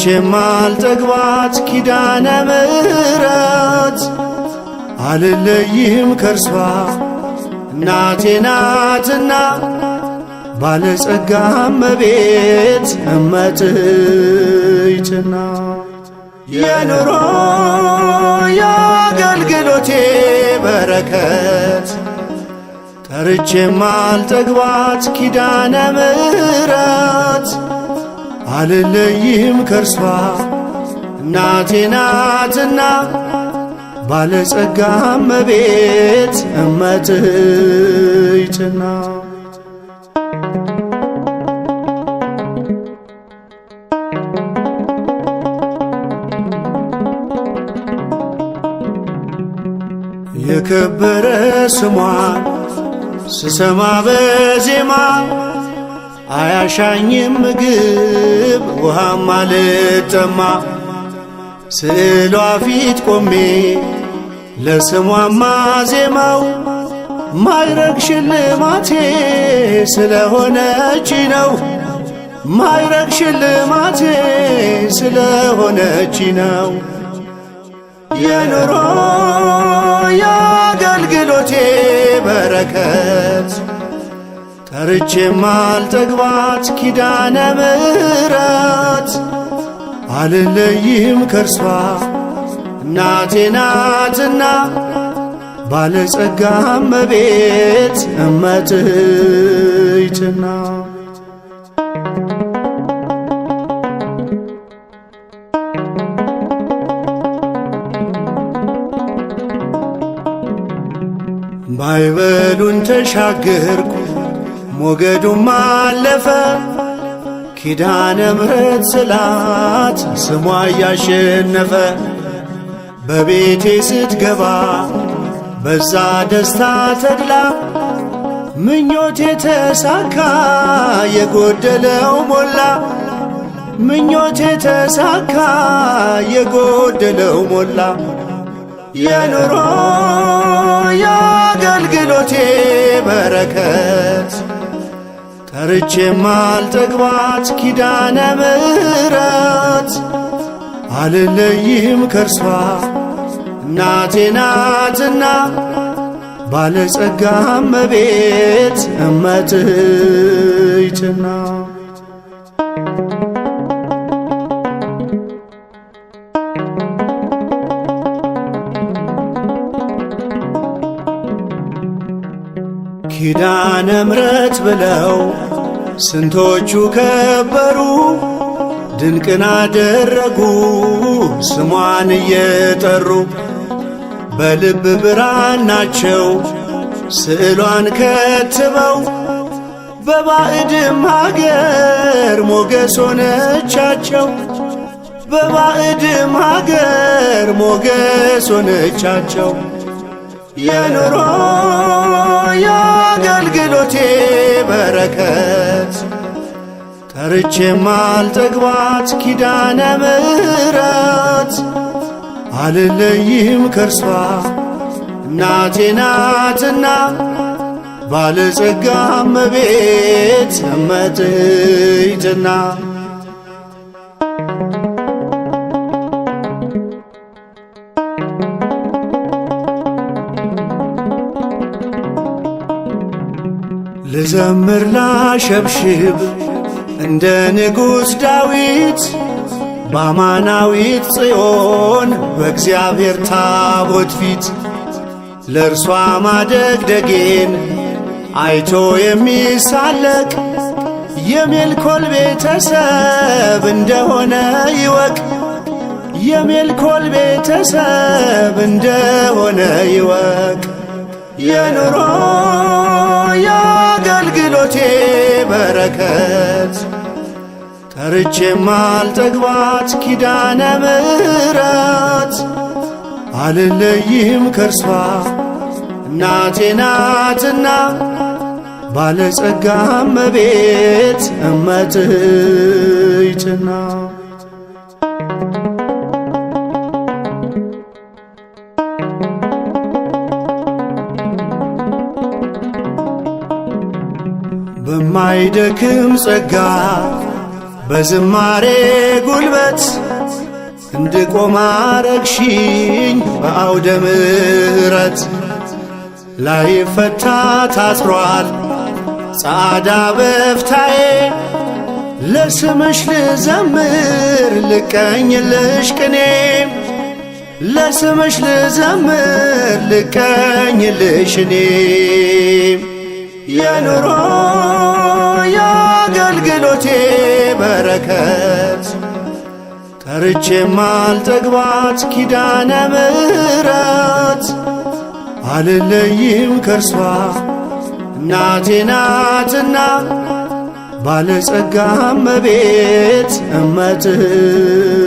ጠርቼ ማልጠግባት ኪዳነ ምሕረት አልለይም ከርሷ እናቴ ናትና ባለጸጋ እመቤት እመትይትና የኑሮ የአገልግሎቴ በረከት ጠርቼ ማልጠግባት ኪዳነ ምሕረት አልለይም ከርሷ እናቴ ናትና ባለጸጋ እመቤት እመትይትና የከበረ ስሟን ስሰማ በዜማ አያሻኝም ምግብ ውሃም አልጠማ ስዕሏ ፊት ቆሜ ለስሟማ ዜማው ማይረግ ሽልማቴ ስለሆነች ነው ማይረግ ሽልማቴ ስለሆነች ነው የኑሮ የአገልግሎቴ በረከት ጠርቼ ማልጠግባት ኪዳነ ምሕረት አልለይም ከርሷ እናቴ ናትና ባለጸጋ እመቤት እመትይትና ማዕበሉን ተሻገርኩ ሞገዱም አለፈ ኪዳነ ምሕረት ስላት ስሟ እያሸነፈ በቤቴ ስትገባ በዛ ደስታ ተድላ ምኞቴ ተሳካ የጎደለው ሞላ ምኞቴ ተሳካ የጎደለው ሞላ የኑሮ የአገልግሎቴ በረከት ጠርቼ ማልጠግባት ኪዳነ ምሕረት አልለይም ከርሷ እናቴ ናትና ባለጸጋ እመቤት እመትይትና ኪዳነ ምሕረት ብለው ስንቶቹ ከበሩ ድንቅን አደረጉ ስሟን እየጠሩ በልብ ብራናቸው ስዕሏን ከትበው በባዕድም ሀገር ሞገስ ሆነቻቸው በባዕድም ሀገር ሞገስ ሆነቻቸው የኑሮ የአገልግሎቴ በረከት ጠርቼ ማልጠግባት ኪዳነ ምሕረት አልለይም ከርሷ እናቴ ናትና ባለጸጋ እመቤት እመትይትና ልዘምር ላሸብሽብ እንደ ንጉሥ ዳዊት በአማናዊት ጽዮን በእግዚአብሔር ታቦት ፊት ለእርሷ ማደግደጌን አይቶ የሚሳለቅ የሜልኮል ቤተሰብ እንደሆነ ይወቅ የሜልኮል ቤተሰብ እንደሆነ ይወቅ የኑሮ የአገልግሎቴ በረከት ጠርቼ ማልጠግባት ኪዳነ ምሕረት አልለይም ከርሷ እናቴ ናትና ባለጸጋ እመቤት እመትይትና በማይደክም ጸጋ በዝማሬ ጉልበት እንድቆም አረግሽኝ በአውደ ምሕረት ላይፈታ ታስሯል ጻዕዳ በፍታዬ ለስምሽ ልዘምር ልቀኝልሽ ቅኔ ለስምሽ ልዘምር ልቀኝልሽ እኔ የኑሮ የአገልግሎቴ በረከት ጠርቼ ማልጠግባት ኪዳነ ምሕረት አልለይም ከርሷ እናቴ ናትና ባለጸጋ እመቤት እመትሕትና